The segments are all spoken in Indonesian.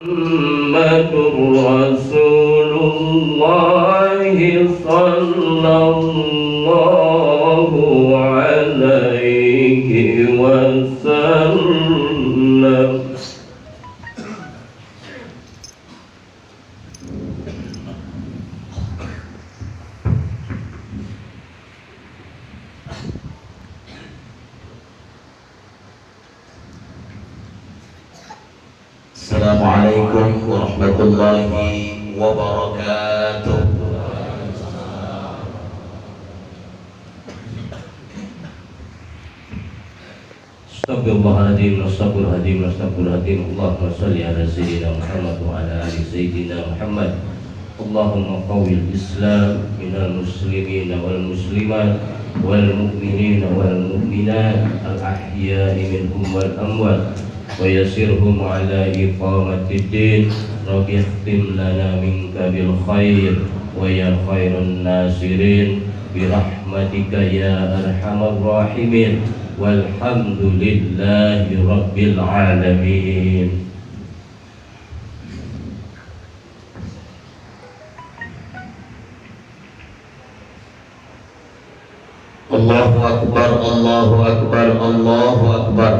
محمد رسول الله صلى الله عليه وسلم. Assalamualaikum warahmatullahi wabarakatuh. Astagfirullahaladzim, astagfirullahaladzim, astagfirullahaladzim. Allahumma salli ala Sayyidina Muhammad wa ala ali Sayyidina Muhammad. Allahumma qawwil Islam minal muslimina wal muslimat wal mu'minina wal mu'minat al-ahya'i minhum wal amwat wa yasirhum ala iqamatid din. Rabbi ikhtim lana minka bil khair wa ya khairun nasirin birahmatika ya arhamar rahimin walhamdulillahi rabbil alamin. Allahu akbar, Allahu akbar, Allahu akbar.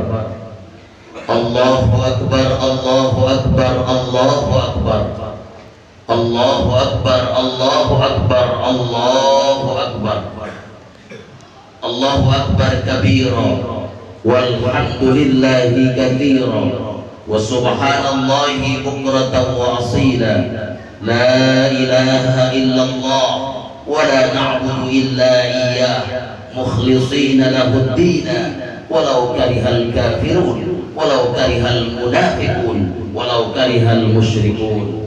Allahu akbar, Allahu akbar, Allahu akbar. Allahu akbar, Allahu akbar, Allahu akbar. Allahu akbar kabira walhamdulillahi katsira wa subhanallahi bukratan wa asila. La ilaha illallah wa la na'budu illa iyyah mukhlishina lahu ad-din walau karihal kafirun walau karihal munafiqun walau karihal musyrikun.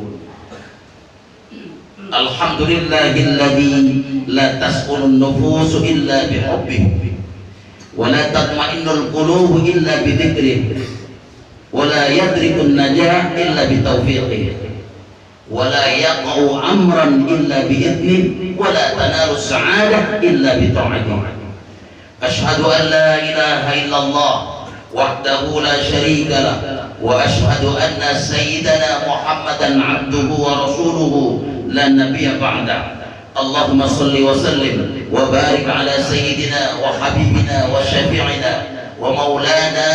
Alhamdulillahilladzi la tasqunun nufusu illa bihubbihi wa la tatma'innul qulubu illa bidzikrih wa la yadrikun najah illa bitaufiqih wa la yaqa'u amran illa biidnih wa la tanalu sa'adah illa bita'atih. Ashhadu an la ilaha illallah wahdahu la syarika lah wa ashhadu anna sayyidana Muhammadan abduhu wa rasuluhu la nabiyya ba'da. Allahumma salli wa sallim wa barik ala sayyidina wa habibina wa syafi'ina wa maulana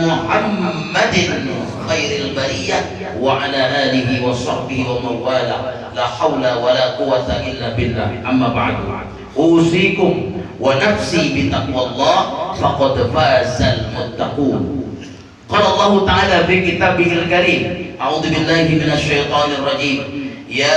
Muhammadin khairil bariyah wa ala alihi wa sahbihi wa mawala. La hawla wa la quwata illa billah. Amma ba'du. Usikum wa nafsi bitaqwallah faqad fazal muttaqun. Qala Allah ta'ala fi kitabihil karim, a'udzu billahi minasy syaithanir rajim. Ya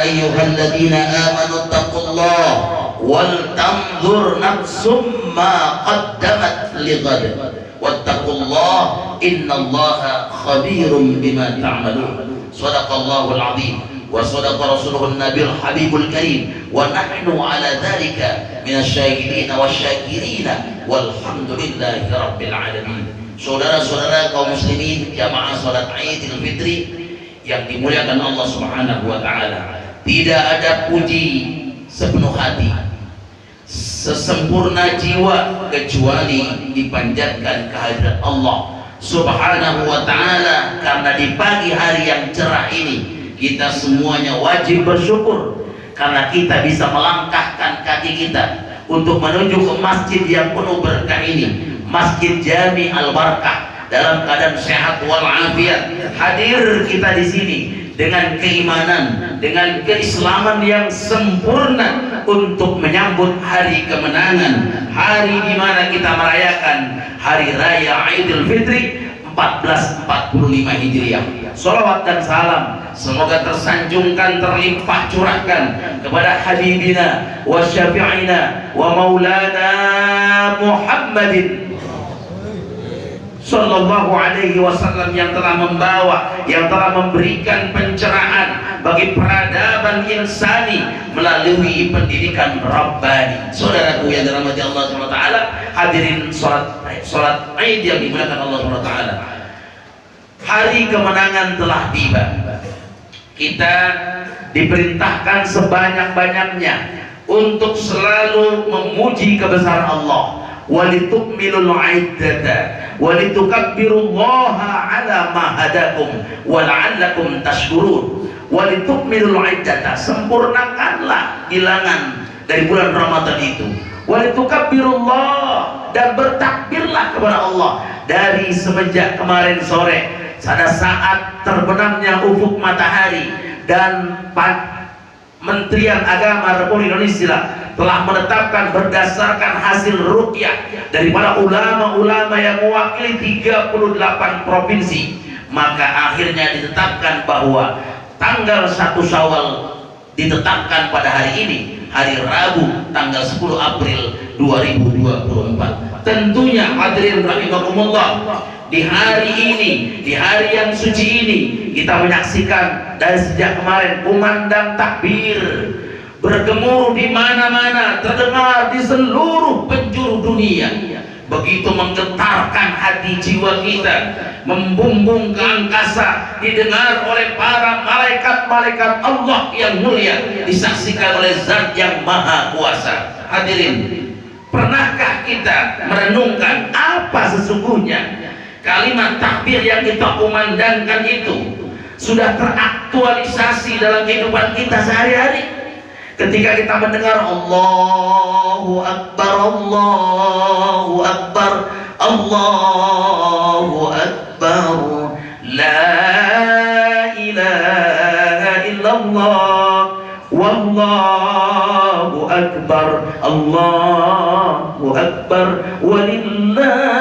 ayyuhalladzina amanu taqullaha wal tanzur nafsum ma qaddamat lighad wattaqullaha innallaha khabirum bima ta'malun. Shadaqallahul azim wa sadaqa rasuluhun nabiyul habibul karim wa nahnu ala dzalika minasyahidin wasyakirin walhamdulillahi rabbil alamin. Saudara-saudara kaum muslimin jamaah salat Idul Fitri yang dimuliakan Allah Subhanahu wa taala, tidak ada puji sepenuh hati, sesempurna jiwa kecuali dipanjatkan kehadirat Allah Subhanahu wa taala. Karena di pagi hari yang cerah ini kita semuanya wajib bersyukur karena kita bisa melangkahkan kaki kita untuk menuju ke masjid yang penuh berkah ini, Masjid Jami Al-Barakah, dalam keadaan sehat walafiat. Hadir kita di sini dengan keimanan, dengan keislaman yang sempurna untuk menyambut hari kemenangan, hari di mana kita merayakan hari raya Idul Fitri 1445 Hijriah. Salawat dan salam semoga tersanjungkan, terlimpah curahkan kepada habibina wa syafi'ina wa maulana Muhammadin sallallahu alaihi wasallam, yang telah membawa, yang telah memberikan pencerahan bagi peradaban insani melalui pendidikan Rabbani. Saudaraku yang dirahmati Allah SWT, hadirin salat Id yang dimuliakan Allah SWT, hari kemenangan telah tiba. Kita diperintahkan sebanyak-banyaknya untuk selalu memuji kebesaran Allah, walitukmilul iddata walitukabbirullaha ala ma hadakum wa la'allakum tashkurun. Walitukmilul iddata, sempurnakanlah bilangan dari bulan Ramadan itu. Walitukabbirullah, dan bertakbirlah kepada Allah dari semenjak kemarin sore, pada saat terbenamnya ufuk matahari, dan Menterian Agama Republik Indonesia telah menetapkan berdasarkan hasil ruqyah dari para ulama-ulama yang mewakili 38 provinsi, maka akhirnya ditetapkan bahwa tanggal 1 Syawal ditetapkan pada hari ini, hari Rabu tanggal 10 April 2024. Tentunya hadirin rahimakumullah, di hari ini, di hari yang suci ini, kita menyaksikan dari sejak kemarin kumandang takbir bergemuruh di mana-mana, terdengar di seluruh penjuru dunia. Begitu menggetarkan hati jiwa kita, membumbung ke angkasa, didengar oleh para malaikat-malaikat Allah yang mulia, disaksikan oleh Zat yang Maha Kuasa. Hadirin, pernahkah kita merenungkan apa sesungguhnya kalimat takbir yang kita kumandangkan itu sudah teraktualisasi dalam kehidupan kita sehari-hari? Ketika kita mendengar Allahu Akbar, Allahu Akbar, Allahu Akbar, La ilaha illallah, Wallahu Akbar, Allahu Akbar, Walillahil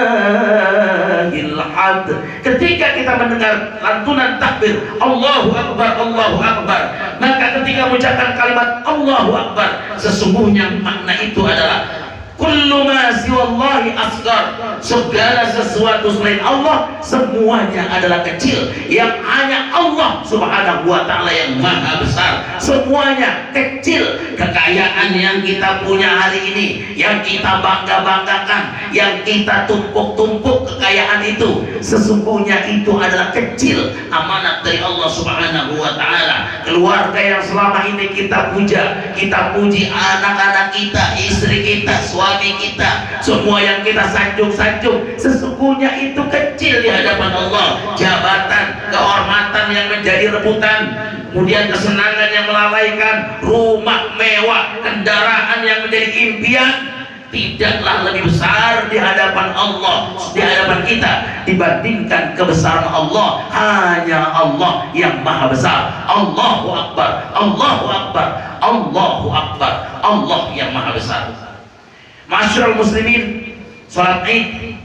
hamd. Ketika kita mendengar lantunan takbir Allahu Akbar, Allahu Akbar, maka ketika mengucapkan kalimat Allahu Akbar, sesungguhnya makna itu adalah kullu ma siwallahi asghar, segala sesuatu selain Allah semuanya adalah kecil, yang hanya Allah Subhanahu wa taala yang maha besar, semuanya kecil. Kekayaan yang kita punya hari ini, yang kita bangga-banggakan, yang kita tumpuk-tumpuk kekayaan itu, sesungguhnya itu adalah kecil, amanat dari Allah Subhanahu wa taala. Keluarga yang selama ini kita puja, kita puji anak-anak kita, istri kita, suami kita, semua yang kita sanjung-sanjung, sesungguhnya itu kecil di hadapan Allah. Jabatan, kehormatan yang menjadi rebutan, kemudian kesenangan yang melalaikan, rumah mewah, kendaraan yang menjadi impian, tidaklah lebih besar di hadapan Allah, di hadapan kita, dibandingkan kebesaran Allah. Hanya Allah yang maha besar. Allahu Akbar, Allahu Akbar, Allahu Akbar, Allah yang maha besar. Masyarul muslimin, salat Id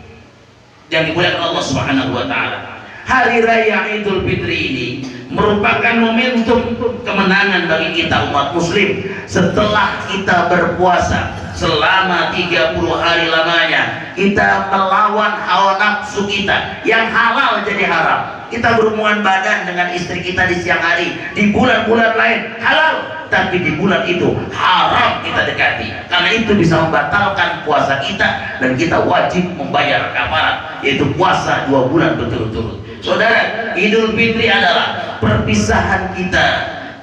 yang dimuliakan Allah Subhanahu wa taala, hari raya Idul Fitri ini merupakan momentum kemenangan bagi kita umat muslim. Setelah kita berpuasa selama 30 hari lamanya, kita melawan hawa nafsu kita, yang halal jadi haram. Kita berhubungan badan dengan istri kita di siang hari, di bulan-bulan lain halal, tapi di bulan itu haram kita dekati, karena itu bisa membatalkan puasa kita, dan kita wajib membayar kafarat, yaitu puasa 2 bulan berturut-turut. Saudara, Idul Fitri adalah perpisahan kita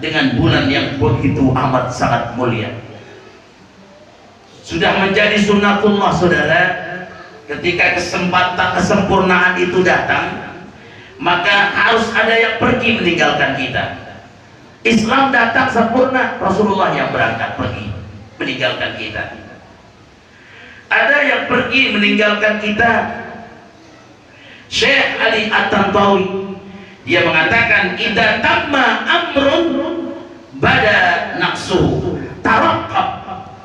dengan bulan yang begitu amat sangat mulia. Sudah menjadi sunnatullah, saudara, ketika kesempurnaan itu datang, maka harus ada yang pergi meninggalkan kita. Islam datang sempurna, Rasulullah yang berangkat pergi meninggalkan kita. Ada yang pergi meninggalkan kita. Syekh Ali At-Tantawi, dia mengatakan, idza tamma amrun bada naqsuhu taraqqab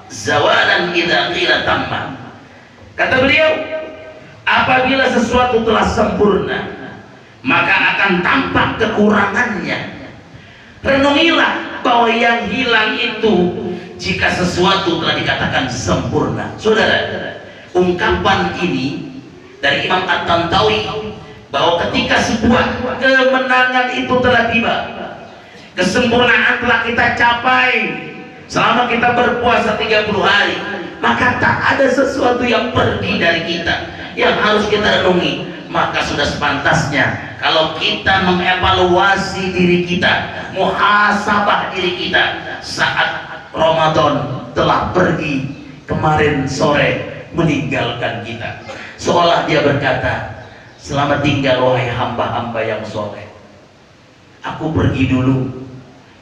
zawalan idza qila tamma. Kata beliau, apabila sesuatu telah sempurna, maka akan tampak kekurangannya. Renungilah bahwa yang hilang itu jika sesuatu telah dikatakan sempurna. Saudara, ungkapan ini dari Imam At-Tantawi bahwa ketika sebuah kemenangan itu telah tiba, kesempurnaan telah kita capai selama kita berpuasa 30 hari, maka tak ada sesuatu yang pergi dari kita yang harus kita renungi. Maka sudah sepantasnya kalau kita mengevaluasi diri kita, muhasabah diri kita saat Ramadan telah pergi kemarin sore, meninggalkan kita. Seolah dia berkata, selamat tinggal wahai hamba-hamba yang soleh, aku pergi dulu,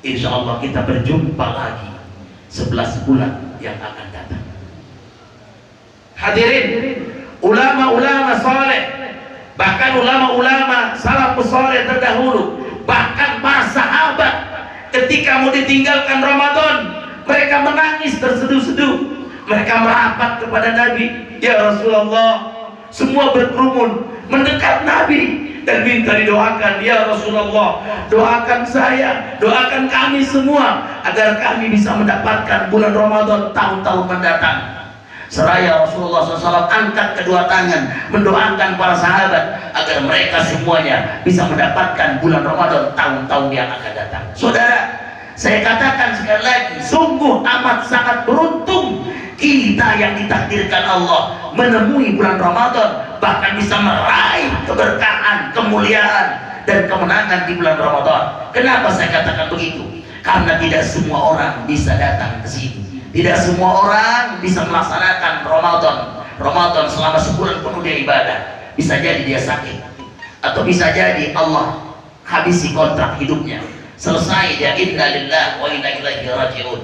insya Allah kita berjumpa lagi 11 bulan yang akan datang. Hadirin, ulama-ulama soleh, bahkan ulama-ulama salafus soleh terdahulu, bahkan para sahabat ketika mau ditinggalkan Ramadan, mereka menangis terseduh-seduh. Mereka merapat kepada Nabi, ya Rasulullah, semua berkerumun mendekat Nabi dan minta didoakan, ya Rasulullah, doakan saya, doakan kami semua agar kami bisa mendapatkan bulan Ramadan tahun-tahun mendatang. Seraya Rasulullah SAW angkat kedua tangan mendoakan para sahabat agar mereka semuanya bisa mendapatkan bulan Ramadan tahun-tahun yang akan datang. Saudara, saya katakan sekali lagi, sungguh amat sangat beruntung kita yang ditakdirkan Allah menemui bulan Ramadan, bahkan bisa meraih keberkahan, kemuliaan, dan kemenangan di bulan Ramadan. Kenapa saya katakan begitu? Karena tidak semua orang bisa datang ke sini. Tidak semua orang bisa melaksanakan Ramadan selama sebulan penuh dia ibadah. Bisa jadi dia sakit, atau bisa jadi Allah habisi kontrak hidupnya, selesai dia, inna lillahi wa inna ilaihi raji'un.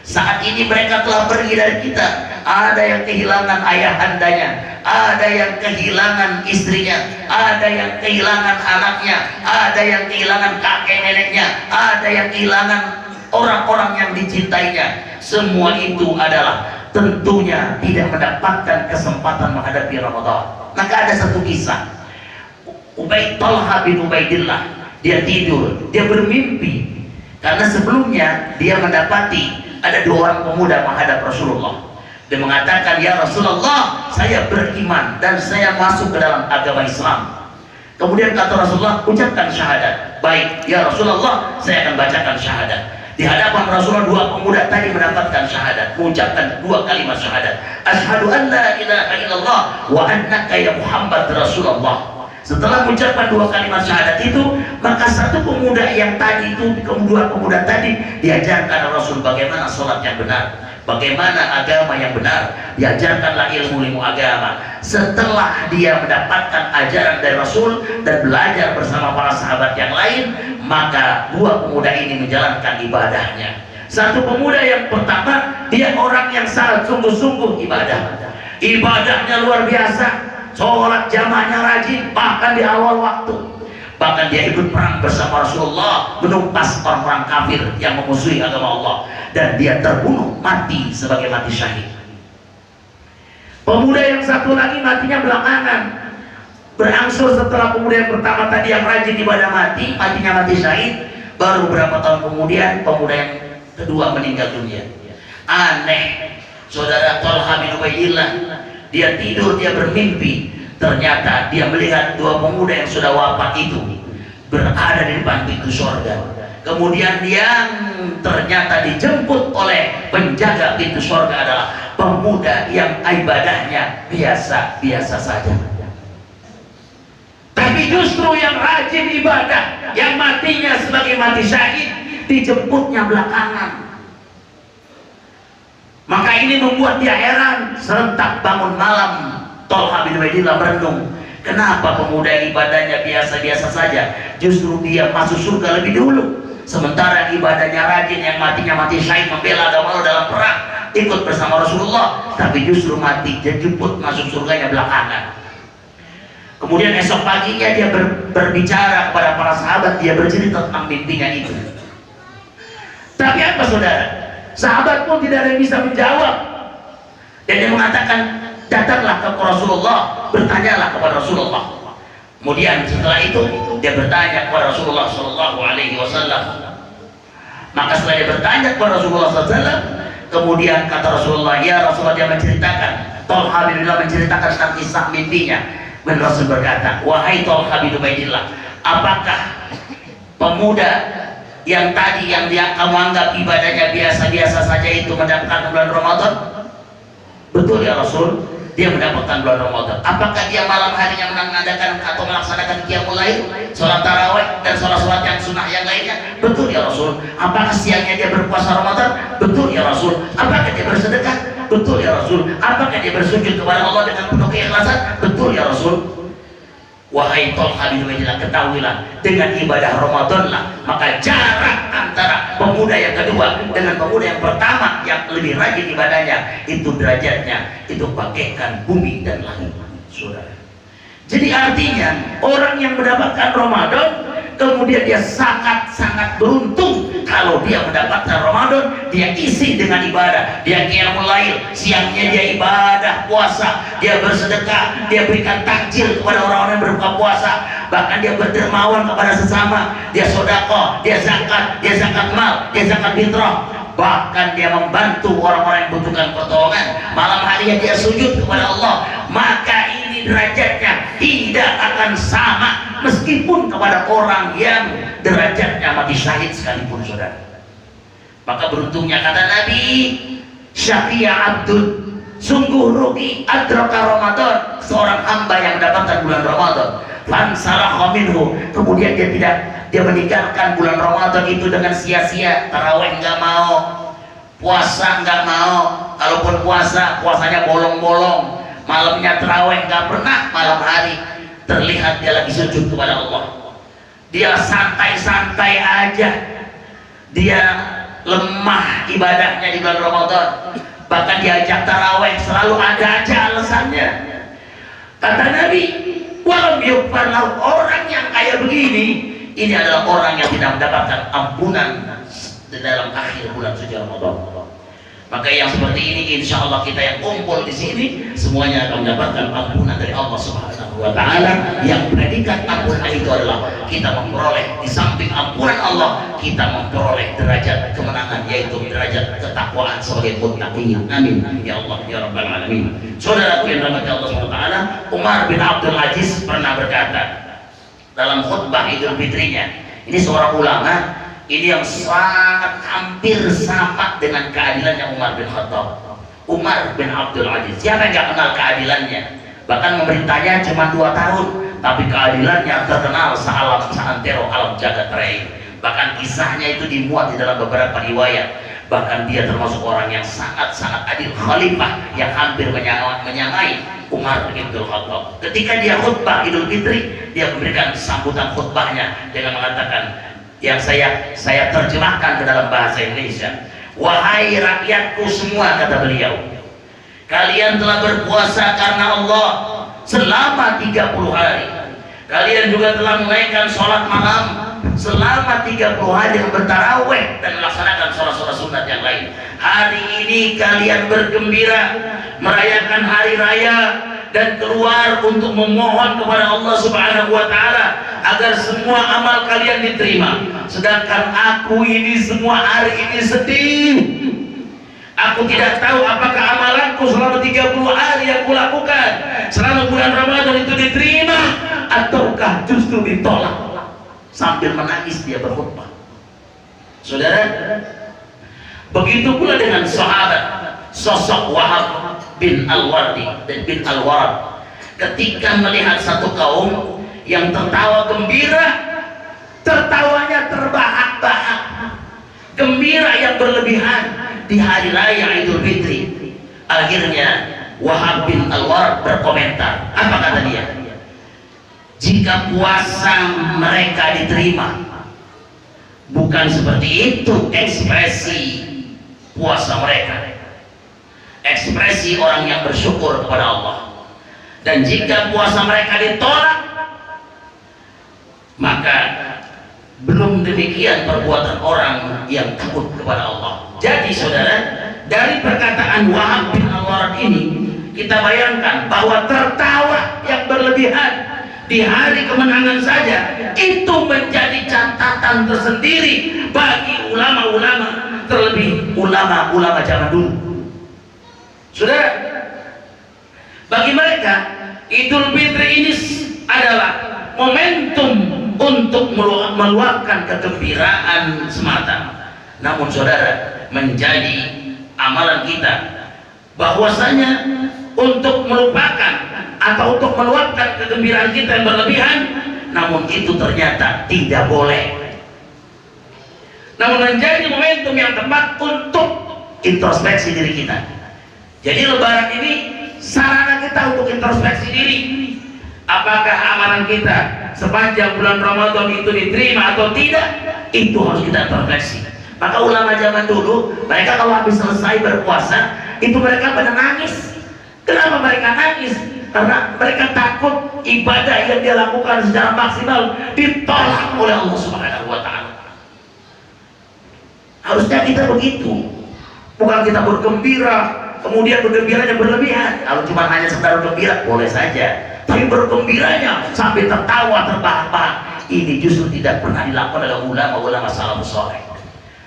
Saat ini mereka telah pergi dari kita. Ada yang kehilangan ayahandanya, ada yang kehilangan istrinya, ada yang kehilangan anaknya, ada yang kehilangan kakek neneknya, ada yang kehilangan orang-orang yang dicintainya. Semua itu adalah tentunya tidak mendapatkan kesempatan menghadapi Ramadan. Maka ada satu kisah, Talha bin Ubaidillah, dia tidur, dia bermimpi, karena sebelumnya dia mendapati ada 2 orang pemuda menghadap Rasulullah. Dia mengatakan, ya Rasulullah, saya beriman dan saya masuk ke dalam agama Islam. Kemudian kata Rasulullah, ucapkan syahadat. Baik, ya Rasulullah, saya akan bacakan syahadat. Di hadapan Rasulullah 2 pemuda tadi mendapatkan syahadat, mengucapkan 2 kalimat syahadat. Asyhadu an la ilaha illallah wa annaka ya Muhammad Rasulullah. Setelah mengucapkan 2 kalimat syahadat itu, maka satu pemuda yang tadi itu, kedua pemuda tadi diajarkan Rasul bagaimana sholat yang benar, bagaimana agama yang benar, diajarkanlah ilmu agama. Setelah dia mendapatkan ajaran dari Rasul dan belajar bersama para sahabat yang lain, maka 2 pemuda ini menjalankan ibadahnya. Satu pemuda yang pertama, dia orang yang sangat sungguh-sungguh ibadahnya luar biasa. Sholat jamaahnya rajin, bahkan di awal waktu. Bahkan dia ikut perang bersama Rasulullah, menumpas orang-orang kafir yang memusuhi agama Allah, dan dia terbunuh mati sebagai mati syahid. Pemuda yang satu lagi matinya belakangan, berangsur setelah pemuda yang pertama tadi yang rajin ibadah matinya mati syahid. Baru beberapa tahun kemudian pemuda yang kedua meninggal dunia. Aneh, saudara, Talha bin Ubaidillah, dia tidur, dia bermimpi, ternyata dia melihat 2 pemuda yang sudah wafat itu berada di depan pintu surga. Kemudian yang ternyata dijemput oleh penjaga pintu surga adalah pemuda yang ibadahnya biasa-biasa saja. Tapi justru yang rajin ibadah, yang matinya sebagai mati syahid, dijemputnya belakangan. Maka ini membuat dia heran. Serentak bangun malam, Talha bin Ubaidillah merenung, kenapa pemuda yang ibadahnya biasa-biasa saja justru dia masuk surga lebih dulu, sementara ibadahnya rajin, yang matinya mati syahid membela agama Allah dalam perang, ikut bersama Rasulullah, tapi justru mati dijemput masuk surganya belakangan. Kemudian esok paginya dia berbicara kepada para sahabat, dia bercerita tentang mimpinya itu. Tapi apa saudara? Sahabat pun tidak ada yang bisa menjawab. Dan dia mengatakan, datanglah ke Rasulullah, bertanyalah kepada Rasulullah. Kemudian setelah itu dia bertanya kepada Rasulullah SAW. Maka setelah dia bertanya kepada Rasulullah SAW, kemudian kata Rasulullah, ya Rasulullah, dia menceritakan, Talha bin Ubaidillah menceritakan tentang kisah mimpinya. Dan Rasul berkata, wahai Talha bin Ubaidillah, apakah pemuda yang tadi yang dia kamu anggap ibadahnya biasa-biasa saja itu mendapatkan bulan Ramadan? Betul ya Rasul, dia mendapatkan bulan Ramadan. Apakah dia malam harinya mengadakan atau melaksanakan qiyamul lail, sholat tarawih dan sholat-sholat yang sunnah yang lainnya? Betul ya Rasul. Apakah siangnya dia berpuasa Ramadan? Betul ya Rasul. Apakah dia bersedekah? Betul ya Rasul. Apakah dia bersujud kepada Allah dengan penuh keikhlasan? Betul ya Rasul. Wahai Tolha bin Ubaidillah, ketahuilah dengan ibadah Ramadanlah maka jarak antara pemuda yang kedua dengan pemuda yang pertama yang lebih rajin ibadahnya itu derajatnya itu bagaikan bumi dan langit, saudara. Jadi artinya orang yang mendapatkan Ramadan kemudian dia sangat-sangat beruntung kalau dia mendapatkan Ramadan, dia isi dengan ibadah, dia qiyamul lail, siangnya dia ibadah puasa, dia bersedekah, dia berikan takjil kepada orang-orang yang berbuka puasa, bahkan dia berdermawan kepada sesama, dia sedekah, dia zakat mal, dia zakat fitrah, bahkan dia membantu orang-orang yang membutuhkan pertolongan. Malam harinya dia sujud kepada Allah, maka ini derajatnya tidak akan sama meskipun kepada orang yang derajatnya mati syahid sekalipun, saudara. Maka beruntungnya kata Nabi, syaqiya abdun, sungguh rugi adraka Ramadan, seorang hamba yang mendapatkan bulan Ramadan, fansalaha minhu, kemudian dia meninggalkan bulan Ramadan itu dengan sia-sia. Tarawih nggak mau, puasa nggak mau, kalaupun puasanya bolong-bolong, malamnya tarawih nggak pernah, malam hari terlihat dia lagi sujud kepada Allah, dia santai-santai aja, dia lemah ibadahnya di bulan Ramadan, bahkan diajak tarawih selalu ada aja alasannya. Kata Nabi, walau yuqbalahu, orang yang kayak begini ini adalah orang yang tidak mendapatkan ampunan di dalam akhir bulan suci Ramadan. Maka yang seperti ini insya Allah kita yang kumpul di sini semuanya akan mendapatkan ampunan dari Allah Subhanahu wa Ta'ala. Yang predikat ampunan itu adalah kita memperoleh di samping ampunan Allah, kita memperoleh derajat kemenangan, yaitu derajat ketakwaan sebagai muttaqin. Amin ya Allah ya Rabbal Alamin. Saudaraku yang dirahmati Allah Subhanahu wa Ta'ala, Umar bin Abdul Aziz pernah berkata dalam khutbah Idul Fitrinya, ini seorang ulama, ini yang sangat hampir sama dengan keadilannya Umar bin Khattab, Umar bin Abdul Aziz. Siapa yang gak kenal keadilannya? Bahkan memerintahnya cuma 2 tahun, tapi keadilannya terkenal sealam seantero alam jagat raya. Bahkan kisahnya itu dimuat di dalam beberapa riwayat. Bahkan dia termasuk orang yang sangat-sangat adil, khalifah yang hampir menyamai Umar bin Khattab. Ketika dia khutbah Idul Fitri, dia memberikan sambutan khutbahnya dengan mengatakan, yang saya terjemahkan ke dalam bahasa Indonesia, wahai rakyatku semua, kata beliau, kalian telah berpuasa karena Allah selama 30 hari, kalian juga telah menaikkan sholat malam selama 30 hari yang bertarawih dan melaksanakan sholat-sholat sunat yang lain. Hari ini kalian bergembira merayakan hari raya dan keluar untuk memohon kepada Allah Subhanahu wa Ta'ala agar semua amal kalian diterima. Sedangkan aku ini semua hari ini sedih. Aku tidak tahu apakah amalanku selama 30 hari yang kulakukan selama bulan Ramadan itu diterima ataukah justru ditolak. Sambil menangis dia berkhutbah. Saudara, begitu pula dengan sahabat sosok Wahab bin Al-Wardi dan bin Al-Warad, ketika melihat satu kaum yang tertawa gembira, tertawanya terbahak-bahak, gembira yang berlebihan di hari raya Idul Fitri. Akhirnya Wahab bin Al-Warad berkomentar. Apa kata dia? Jika puasa mereka diterima, bukan seperti itu ekspresi puasa mereka, ekspresi orang yang bersyukur kepada Allah. Dan jika puasa mereka ditolak, maka belum demikian perbuatan orang yang takut kepada Allah. Jadi saudara, dari perkataan Wahab bin Al-Warad ini kita bayangkan bahwa tertawa yang berlebihan di hari kemenangan saja itu menjadi catatan tersendiri bagi ulama-ulama, terlebih ulama-ulama zaman dulu. Saudara, bagi mereka Idul Fitri ini adalah momentum untuk meluapkan kegembiraan semata. Namun saudara, menjadi amalan kita bahwasanya untuk melupakan atau untuk meluapkan kegembiraan kita yang berlebihan, namun itu ternyata tidak boleh. Namun menjadi momentum yang tepat untuk introspeksi diri kita. Jadi lebaran ini sarana kita untuk introspeksi diri. Apakah amalan kita sepanjang bulan Ramadan itu diterima atau tidak? Itu harus kita introspeksi. Maka ulama zaman dulu, mereka kalau habis selesai berpuasa, itu mereka pada nangis. Kenapa mereka nangis? Karena mereka takut ibadah yang dia lakukan secara maksimal ditolak oleh Allah Subhanahu wa Ta'ala. Harusnya kita begitu, bukan kita bergembira kemudian bergembiranya berlebihan. Kalau cuma hanya sekedar gembira boleh saja, tapi bergembiranya sampai tertawa terbahak-bahak, ini justru tidak pernah dilakukan oleh ulama-ulama salafus saleh.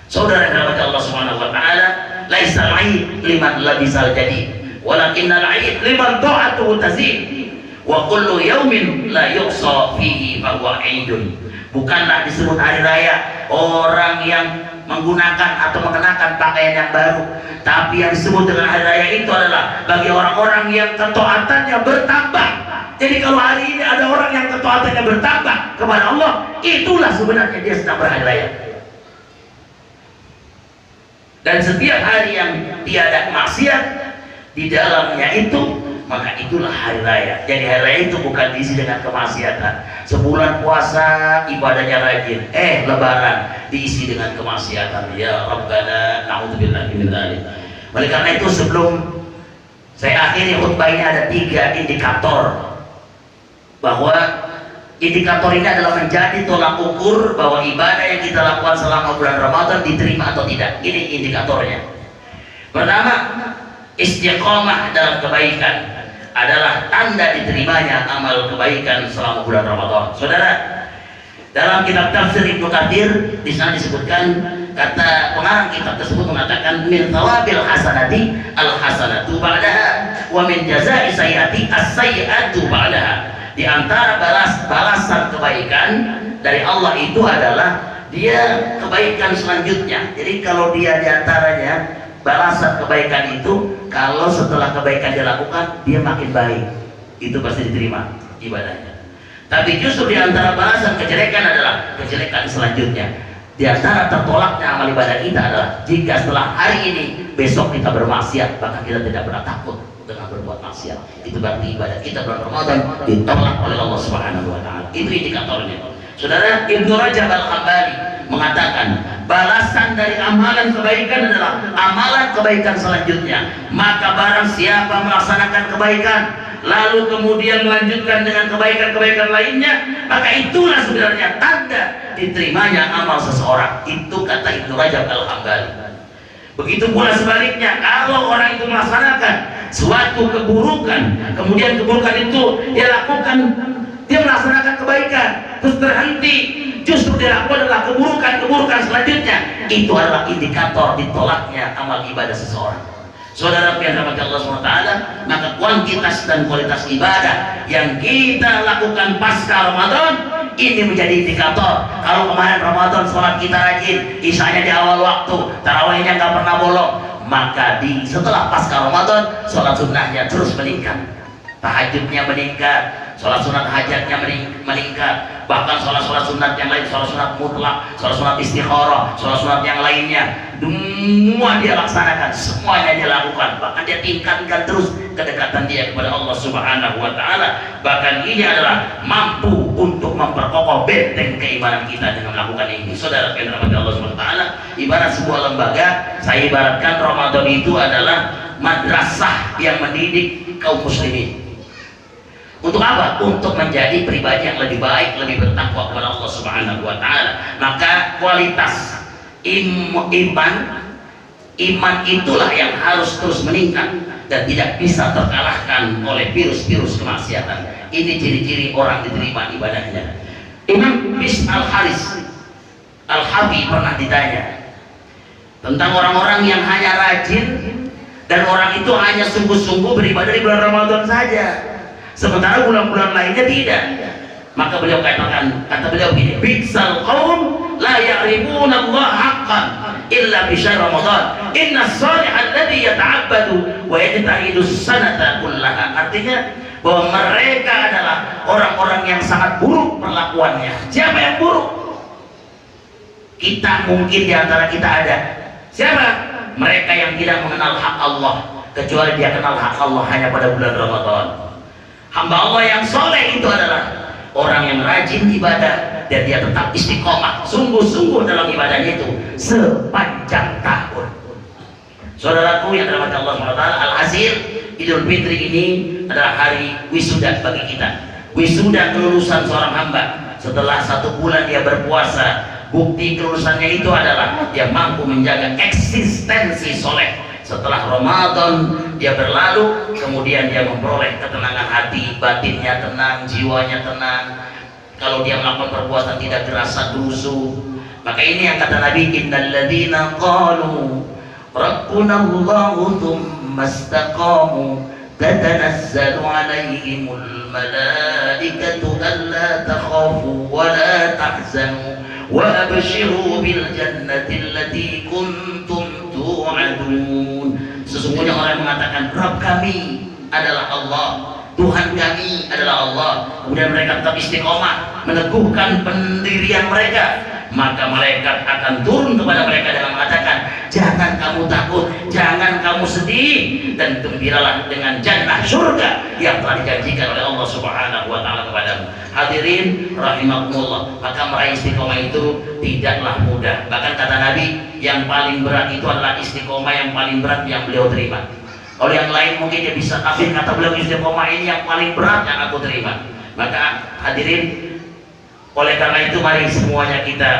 Saudara yang dirahmati Allah Subhanahu wa Ta'ala, laisal 'aid liman labisal jadid, walakinnal 'aid liman ta'atuhu tazid, wa kullu yaumin la yuqsa fihi fa huwa 'aidun. Bukanlah disebut hari raya orang yang menggunakan atau mengenakan pakaian yang baru, tapi yang disebut dengan hari raya itu adalah bagi orang-orang yang ketaatannya bertambah. Jadi kalau hari ini ada orang yang ketaatannya bertambah kepada Allah, itulah sebenarnya dia sedang berhari raya. Dan setiap hari yang tiada maksiat di dalamnya itu, maka itulah hari raya. Jadi hari raya itu bukan diisi dengan kemaksiatan. Sebulan puasa ibadahnya rajin, lebaran diisi dengan kemaksiatan. Ya Rabbana na'udzubillahi min dzalik. Oleh karena itu sebelum saya akhiri khutbah ini ada 3 indikator, bahwa indikator ini adalah menjadi tolak ukur bahwa ibadah yang kita lakukan selama bulan Ramadan diterima atau tidak. Ini indikatornya. Pertama, istiqomah dalam kebaikan adalah tanda diterimanya amal kebaikan selama bulan Ramadan. Saudara, dalam kitab tafsir Ibnu Katsir di sana disebutkan, kata pengarang kitab tersebut mengatakan, min thawabil hasanati al hasanatu ba'daha wa min jazaa'i sayyi'ati as-sayyi'atu ba'daha. Di antara balasan kebaikan dari Allah itu adalah dia kebaikan selanjutnya. Jadi kalau dia diantaranya balasan kebaikan itu, kalau setelah kebaikan dilakukan dia makin baik, itu pasti diterima ibadahnya. Tapi justru diantara balasan kejelekan adalah kejelekan selanjutnya. Di antara tertolaknya amal ibadah kita adalah jika setelah hari ini besok kita bermaksiat, maka kita tidak pernah takut dengan berbuat maksiat. Itu berarti ibadah kita bulan Ramadan ditolak oleh Allah Subhanahu wa Ta'ala. Itu indikatornya. Saudara, Ibnu Rajab Al-Hambali mengatakan, balasan dari amalan kebaikan adalah amalan kebaikan selanjutnya. Maka barang siapa melaksanakan kebaikan lalu kemudian melanjutkan dengan kebaikan-kebaikan lainnya, maka itulah sebenarnya tanda diterimanya amal seseorang. Itu kata Ibnu Rajab Al-Hambali. Begitu pula sebaliknya, kalau orang itu melaksanakan suatu keburukan, kemudian keburukan itu dia lakukan, dia melaksanakan kebaikan terus terhenti, justru dia lakukan adalah keburukan selanjutnya, itu adalah indikator ditolaknya amal ibadah seseorang. Saudara yang dirahmati Allah SWT, maka kuantitas dan kualitas ibadah yang kita lakukan pasca Ramadan ini menjadi indikator. Kalau kemarin Ramadan sholat kita rajin, isyanya di awal waktu, tarawihnya nggak pernah bolong, maka setelah pasca Ramadan sholat sunnahnya terus meningkat, tahajudnya meningkat, sholat sunat hajatnya meningkat, bahkan sholat sunat yang lain, sholat sunat mutlak, sholat sunat istikharah, sholat sunat yang lainnya, semua dia laksanakan, semuanya dia lakukan, bahkan dia tingkatkan terus kedekatan dia kepada Allah Subhanahu wa Ta'ala. Bahkan ini adalah mampu untuk memperkokoh benteng keimanan kita dengan melakukan ini. Saudara yang dirahmati Allah Subhanahu wa Ta'ala, ibarat sebuah lembaga, saya ibaratkan Ramadan itu adalah madrasah yang mendidik kaum muslimin. Untuk apa? Untuk menjadi pribadi yang lebih baik, lebih bertakwa kepada Allah Subhanahu wa Ta'ala. Maka kualitas iman itulah yang harus terus meningkat dan tidak bisa terkalahkan oleh virus-virus kemaksiatan. Ini ciri-ciri orang diterima ibadahnya. Imam Bishr Al-Haris Al-Hafi pernah ditanya tentang orang-orang yang hanya rajin dan orang itu hanya sungguh-sungguh beribadah di bulan Ramadan saja, sementara bulan-bulan lainnya tidak. Maka beliau katakan, kata beliau begini, bi'sal qaum la ya'rifuna Allah haqqan illa bi syahr Ramadan. Inna as-salih alladhi yata'abbadu wa yajtahidu sanata kullaha. Artinya bahwa mereka adalah orang-orang yang sangat buruk perlakuannya. Siapa yang buruk? Kita mungkin di antara kita ada. Siapa? Mereka yang tidak mengenal hak Allah, kecuali dia kenal hak Allah hanya pada bulan Ramadan. Hamba Allah yang soleh itu adalah orang yang rajin ibadah dan dia tetap istiqomah, sungguh-sungguh dalam ibadahnya itu sepanjang tahun. Saudaraku yang dirahmati Allah SWT, alhasil Idul Fitri ini adalah hari wisuda bagi kita, wisuda kelulusan seorang hamba. Setelah 1 bulan dia berpuasa, bukti kelulusannya itu adalah dia mampu menjaga eksistensi soleh. Setelah Ramadan dia berlalu, kemudian dia memperoleh ketenangan hati, batinnya tenang, jiwanya tenang. Kalau dia melakukan perbuatan tidak gerasa gerusu. Maka ini yang kata Nabi, innal ladzina qalu rabbuna Allahu tsumma istaqamu tatanazzalu alaihimul malaikatu alla takhafu wa la tahzanu wa abshiru bil jannati allati kuntum tu'adun. Sesungguhnya orang yang mengatakan Rabb kami adalah Allah, Tuhan kami adalah Allah, kemudian mereka tetap istiqomah meneguhkan pendirian mereka, maka malaikat akan turun kepada mereka dan mengatakan, jangan kamu takut, jangan kamu sedih, dan gembiralah dengan jannah surga yang telah dijanjikan oleh Allah Subhanahu wa taala kepadamu. Hadirin rahimakumullah, maka meraih istiqomah itu tidaklah mudah. Bahkan kata Nabi, yang paling berat itu adalah istiqomah yang paling berat yang beliau terima. Kalau yang lain mungkin dia bisa, tapi kata beliau istiqomah ini yang paling berat yang aku terima. Maka hadirin, oleh karena itu mari semuanya kita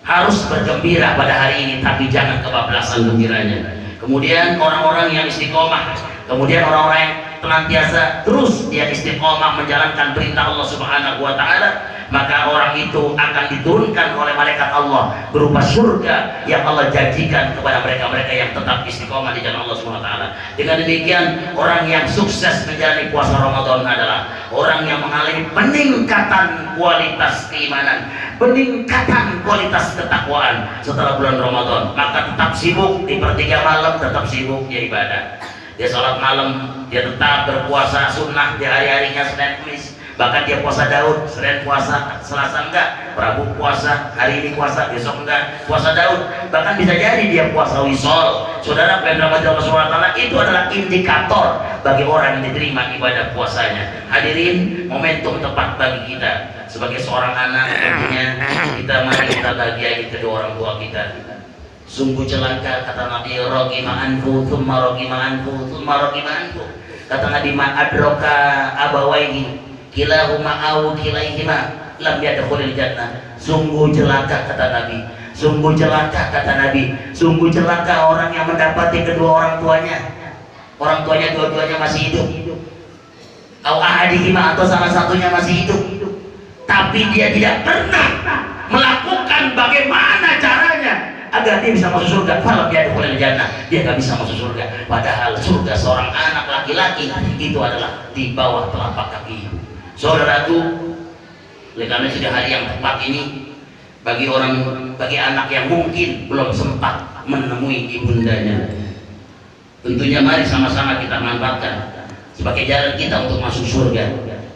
harus bergembira pada hari ini, tapi jangan kebablasan gembiranya. Kemudian orang-orang yang istiqomah, kemudian orang-orang yang senantiasa terus dia istiqomah menjalankan perintah Allah Subhanahu wa taala, maka orang itu akan diturunkan oleh malaikat Allah berupa surga yang Allah janjikan kepada mereka-mereka yang tetap istiqomah di jalan Allah Subhanahu wa taala. Dengan demikian, orang yang sukses menjalani puasa Ramadan adalah orang yang mengalami peningkatan kualitas keimanan, peningkatan kualitas ketakwaan setelah bulan Ramadan. Maka tetap sibuk di sepertiga malam, tetap sibuk dia ibadah. Dia sholat malam, dia tetap berpuasa sunnah di hari-harinya Senin Kamis. Bahkan dia puasa Daud, Senin puasa, Selasa enggak, Rabu puasa, hari ini puasa, besok enggak, puasa Daud. Bahkan bisa jadi dia puasa wisol. Saudara, Allah SWT itu adalah indikator bagi orang yang diterima ibadah puasanya. Hadirin, momentum tepat bagi kita sebagai seorang anak, tentunya mari kita bahagiai kedua orang tua kita. Sungguh celaka, kata Nabi, rogima anfu, thumma rogima anfu, thumma rogima anfu. Kata Nabi, ma'adroka abawaihi kilahuma au kilaihima lam yadkhulil jannah. Sungguh celaka, kata Nabi, sungguh celaka, kata Nabi, sungguh celaka orang yang mendapati kedua orang tuanya. Orang tuanya dua-duanya masih hidup, au ahadihima, atau salah satunya masih hidup, tapi dia tidak pernah melakukan bagaimana caranya agar dia bisa masuk surga. Falam yadkhulil jannah, dia nggak bisa masuk surga. Padahal surga seorang anak laki-laki itu adalah di bawah telapak kaki ibu. Saudaraku, oleh karena sudah hari yang tepat ini bagi anak yang mungkin belum sempat menemui ibundanya, tentunya mari sama-sama kita manfaatkan sebagai jalan kita untuk masuk surga.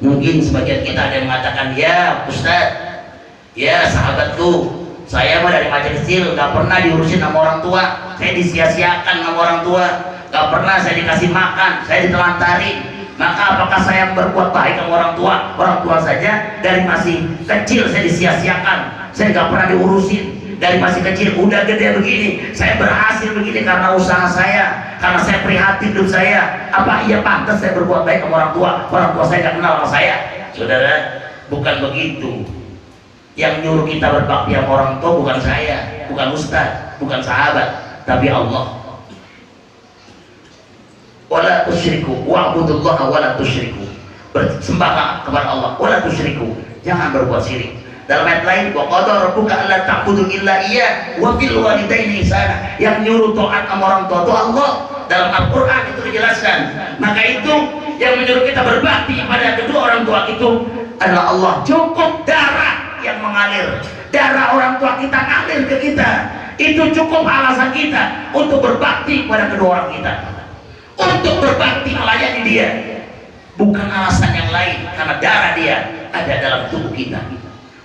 Mungkin sebagian kita ada yang mengatakan, ya Ustadz, ya sahabatku, saya mah dari masa kecil nggak pernah diurusin sama orang tua, saya disia-siakan sama orang tua, nggak pernah saya dikasih makan, saya ditelantarin. Maka apakah saya berbuat baik sama orang tua? Orang tua saja dari masih kecil saya disia-siakan, saya nggak pernah diurusin. Dari masih kecil, udah gede begini, saya berhasil begini karena usaha saya, karena saya prihatin hidup saya. Apa iya pantas saya berbuat baik sama orang tua? Orang tua saya nggak kenal sama saya. Saudara, bukan begitu. Yang nyuruh kita berbakti sama orang tua bukan saya, bukan ustaz, bukan sahabat, tapi Allah. Wala tusyriku wa'budullaha wala tusyriku. Bersembahlah kepada Allah, wala tusyriku, jangan berbuat syirik. Dalam ayat lain, wa qadara rabbuka alla ta'budu illa iyyah wa bil walidaini ihsana. Yang nyuruh taat sama orang tua itu Allah. Dalam Al-Qur'an itu dijelaskan. Maka itu yang menyuruh kita berbakti pada kedua orang tua itu adalah Allah. Cukup darah yang mengalir, darah orang tua kita ngalir ke kita, itu cukup alasan kita untuk berbakti pada kedua orang kita, untuk berbakti melayani dia, bukan alasan yang lain, karena darah dia ada dalam tubuh kita.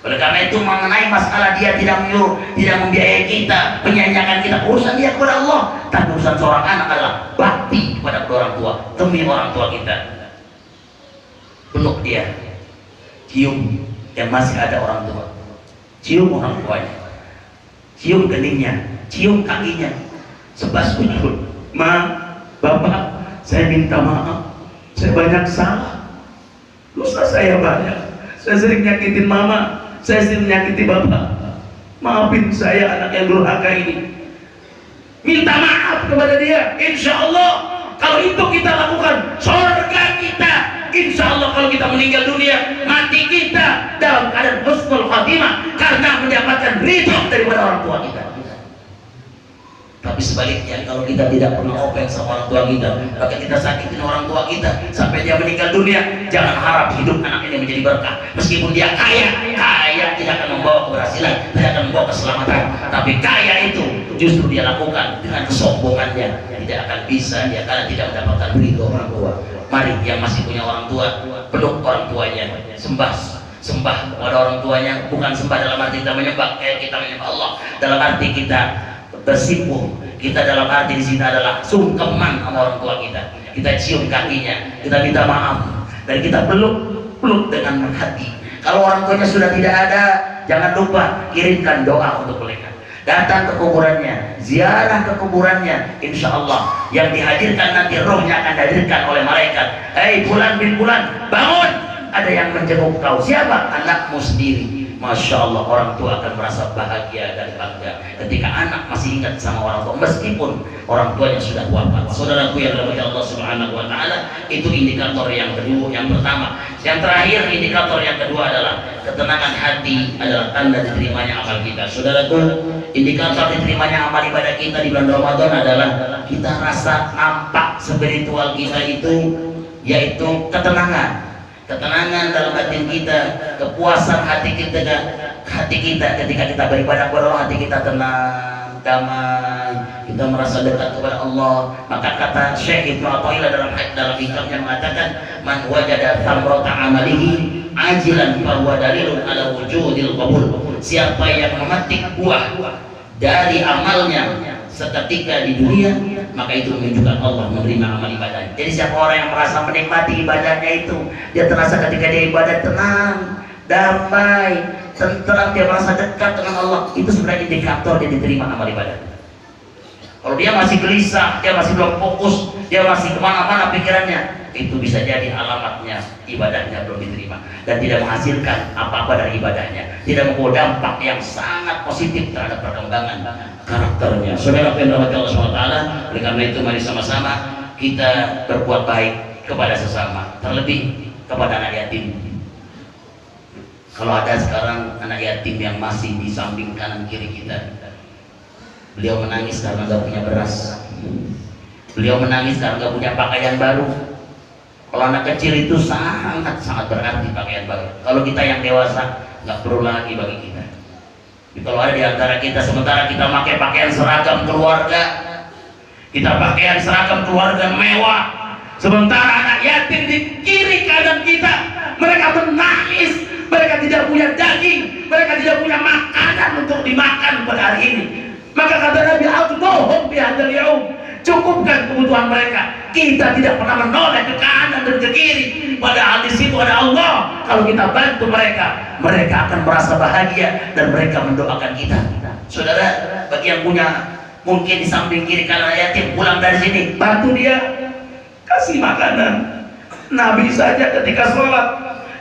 Oleh karena itu mengenai masalah dia tidak menyuruh, tidak membiayai kita, menyanyikan kita, urusan dia kepada Allah. Tapi urusan seorang anak adalah bakti kepada kedua orang tua, demi orang tua kita. Peluk dia, cium yang masih ada orang tua, cium orang tuanya, cium keningnya, cium kakinya, sebas sujud. Ma, Bapak, saya minta maaf, saya banyak salah, dosa saya banyak, saya sering nyakitin mama, saya sering menyakiti bapak, maafin saya anak yang durhaka ini. Minta maaf kepada dia. Insya Allah kalau itu kita lakukan, surga kita. Insya Allah kalau kita meninggal dunia, mati kita dalam keadaan husnul khatimah karena mendapatkan ridho daripada orang tua kita. Tapi sebaliknya, kalau kita tidak pernah open sama orang tua kita, maka kita sakitin orang tua kita sampai dia meninggal dunia. Jangan harap hidup anak ini menjadi berkah. Meskipun dia kaya tidak akan membawa keberhasilan, tidak akan membawa keselamatan. Tapi kaya itu justru dia lakukan dengan kesombongannya, tidak akan bisa dia karena tidak mendapatkan ridho orang tua. Mari yang masih punya orang tua, peluk orang tuanya, sembah kepada orang tuanya, bukan sembah dalam arti kita menyembah kita menyembah Allah, dalam arti kita bersimpuh. Kita dalam arti di sini adalah sungkeman sama orang tua kita. Kita cium kakinya, kita minta maaf, dan kita peluk dengan hati. Kalau orang tuanya sudah tidak ada, jangan lupa kirimkan doa untuk mereka. Datang ke kuburannya, ziarah ke kuburannya. Insya Allah yang dihadirkan nanti rohnya akan dihadirkan oleh malaikat. Hei Fulan bin Fulan, bangun! Ada yang menjenguk kau. Siapa? Anakmu sendiri. Masya Allah, orang tua akan merasa bahagia dan bangga ketika anak masih ingat sama orang tua meskipun orang tuanya sudah wafat. Saudaraku yang dirahmati Allah Subhanahu wa Ta'ala, itu indikator yang kedua, yang pertama. Yang terakhir, indikator yang kedua adalah ketenangan hati adalah tanda diterimanya amal kita. Saudaraku, indikator diterimanya amal ibadah kita di bulan Ramadan adalah kita rasa nampak spiritual kita itu, yaitu ketenangan dalam hati kita, kepuasan hati kita ketika kita beribadah kepada Allah, hati kita tenang, damai, kita merasa dekat kepada Allah. Maka kata Syekh Ibnu Athaillah dalam hikmahnya mengatakan, man wajada thamrata amalihi ajilan fahuwa dalilun ala wujudil qabul. Siapa yang memetik buah dari amalnya seketika di dunia, maka itu menunjukkan Allah menerima amal ibadahnya. Jadi siapa orang yang merasa menikmati ibadahnya itu, dia terasa ketika dia ibadah tenang, damai, tentram, dia merasa dekat dengan Allah, itu sebenarnya indikator dia diterima amal ibadahnya. Kalau dia masih gelisah, dia masih belum fokus, dia masih kemana-mana pikirannya, itu bisa jadi alamatnya ibadahnya belum diterima dan tidak menghasilkan apa-apa dari ibadahnya, tidak membawa dampak yang sangat positif terhadap perkembangan karakternya. Saudara yang dirahmati Allah SWT, oleh karena itu mari sama-sama kita berbuat baik kepada sesama, terlebih kepada anak yatim. Kalau ada sekarang anak yatim yang masih di samping kanan kiri kita, beliau menangis karena nggak punya beras, beliau menangis karena nggak punya pakaian baru. Kalau anak kecil itu sangat berarti pakaian baru. Kalau kita yang dewasa nggak perlu lagi bagi kita. Kalau ada di antara kita sementara kita pakai pakaian seragam keluarga, kita pakaian seragam keluarga mewah, sementara anak yatim di kiri kanan kita, mereka menangis, mereka tidak punya daging, mereka tidak punya makanan untuk dimakan pada hari ini. Maka kata Nabi, "Al-Nuhum bihadzal yaum." Cukupkan kebutuhan mereka. Kita tidak pernah menoleh ke kanan dan ke kiri. Padahal di situ ada Allah. Kalau kita bantu mereka, mereka akan merasa bahagia dan mereka mendoakan kita. Saudara, bagi yang punya mungkin di samping kiri kanan yatim, pulang dari sini, bantu dia, kasih makanan. Nabi saja ketika sholat,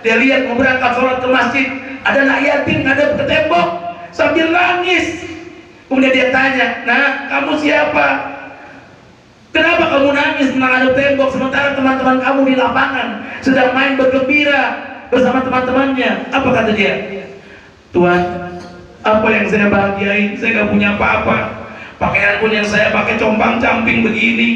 dia lihat mau berangkat sholat ke masjid, ada anak yatim ngadep ke tembok sambil nangis. Kemudian dia tanya, "Nah, kamu siapa? Kenapa kamu nangis menghadap tembok sementara teman-teman kamu di lapangan sedang main bergembira bersama teman-temannya?" Apa kata dia? "Tuhan, apa yang saya bahagiain? Saya nggak punya apa-apa. Pakaian pun yang saya pakai compang-camping begini.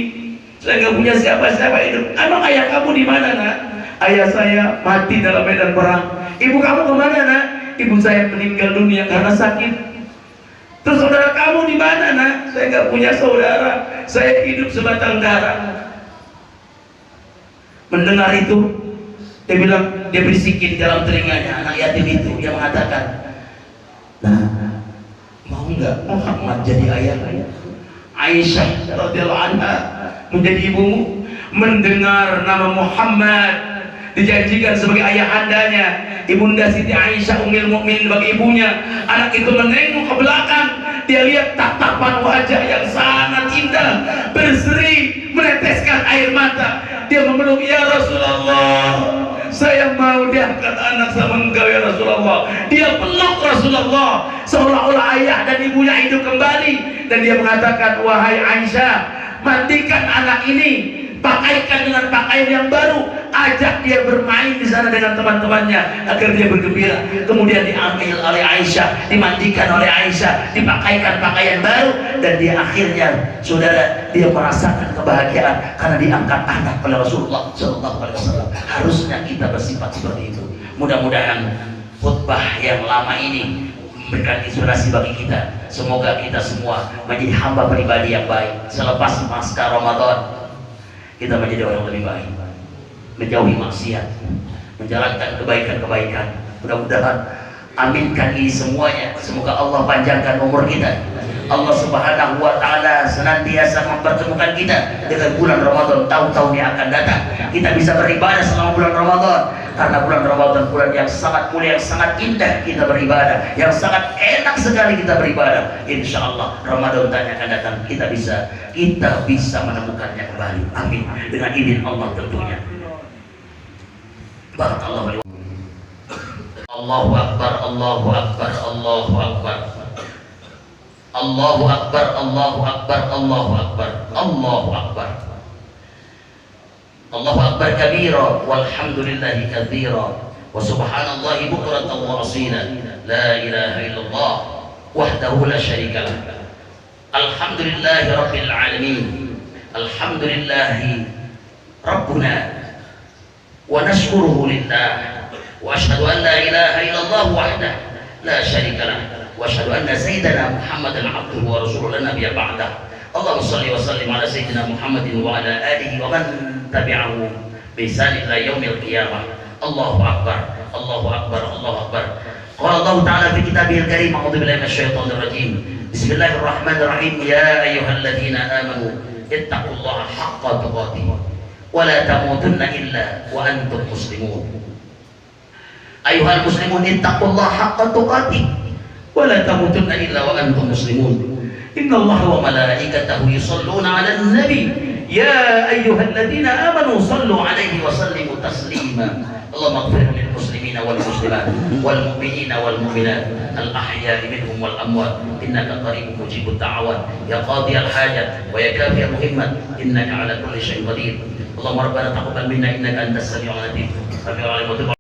Saya nggak punya siapa-siapa hidup. Emang ayah kamu di mana, Nak?" "Ayah saya mati dalam medan perang." "Ibu kamu kemana, Nak?" "Ibu saya meninggal dunia karena sakit." "Terus saudara kamu di mana, Nak?" "Saya nggak punya saudara. Saya hidup sebatang kara." Mendengar itu, Dia bilang, dia bisikin dalam telinganya anak yatim itu. Dia mengatakan, nah, mau nggak Muhammad jadi ayah? Aisyah radhiyallahu anha menjadi ibumu, mendengar nama Muhammad dijanjikan sebagai ayahandanya, Ibunda Siti Aisyah Ummul Mukminin bagi ibunya. Anak itu menengok ke belakang, dia lihat tatapan wajah yang sangat indah, berseri, meneteskan air mata. Dia memeluk, ya Rasulullah, saya mau diangkat anak sama engkau ya Rasulullah. Dia peluk Rasulullah seolah-olah ayah dan ibunya hidup kembali. Dan dia mengatakan, wahai Aisyah, mandikan anak ini, pakaikan dengan pakaian yang baru, ajak dia bermain di sana dengan teman-temannya agar dia bergembira. Kemudian diambil oleh Aisyah, dimandikan oleh Aisyah, dipakaikan pakaian baru, dan dia akhirnya, saudara, dia merasakan kebahagiaan karena diangkat anak oleh Rasulullah SAW. Harusnya kita bersifat seperti itu. Mudah-mudahan khutbah yang lama ini memberikan inspirasi bagi kita. Semoga kita semua menjadi hamba pribadi yang baik. Selepas pasca Ramadan, kita menjadi orang lebih baik, menjauhi maksiat, menjalankan kebaikan-kebaikan. Mudah-mudahan aminkan ini semuanya. Semoga Allah panjangkan umur kita. Allah Subhanahu wa Ta'ala senantiasa mempertemukan kita dengan bulan Ramadan tahun-tahun yang akan datang. Kita bisa beribadah selama bulan Ramadan, karena bulan Ramadan bulan yang sangat mulia, yang sangat indah kita beribadah, yang sangat enak sekali kita beribadah. Insya Allah Ramadan yang akan datang kita bisa menemukannya kembali. Amin, dengan izin Allah tentunya. Barakallahu alaihi. Allahu Akbar, Allahu Akbar, Allahu Akbar. Allahu Akbar, Allahu Akbar, Allahu Akbar, Allahu Akbar. Allahu Akbar kabira, walhamdulillahi katsira, wa subhanallahi bukratan wa asila. La ilaha illallah wahdahu la syarika lah. Alhamdulillahi rabbil alamin. Alhamdulillahi rabbuna wa nashkuruhu lillah, wa ashhadu an la ilaha illallah wahdahu la syarika lah. وأشهد أن سيدنا محمدا عبده ورسوله لا نبي بعده. اللهم صل وسلم على سيدنا محمد وعلى آله ومن تبعه بإحسان إلى يوم القيامة. الله أكبر، الله أكبر، الله أكبر. قال الله تعالى في كتابه الكريم: أعوذ بالله من الشيطان الرجيم. بسم الله الرحمن الرحيم. يا أيها الذين آمنوا اتقوا الله حق تقاته ولا تموتن إلا وأنتم مسلمون. أيها المسلمون اتقوا الله حق تقاته ولا تموتن إلا وأنتم مسلمون. إن الله وملائكته يصلون على النبي يا أيها الذين آمنوا صلوا عليه وسلموا تسليما. اللهم اغفر للمسلمين والمسلمات والمؤمنين والمؤمنات الأحياء منهم والأموات إنك قريب مجيب الدعوات يا قاضي الحاجة ويا كافي المهمة إنك على كل شيء قدير. اللهم ربنا تقبل منا إنك أنت السميع العليم.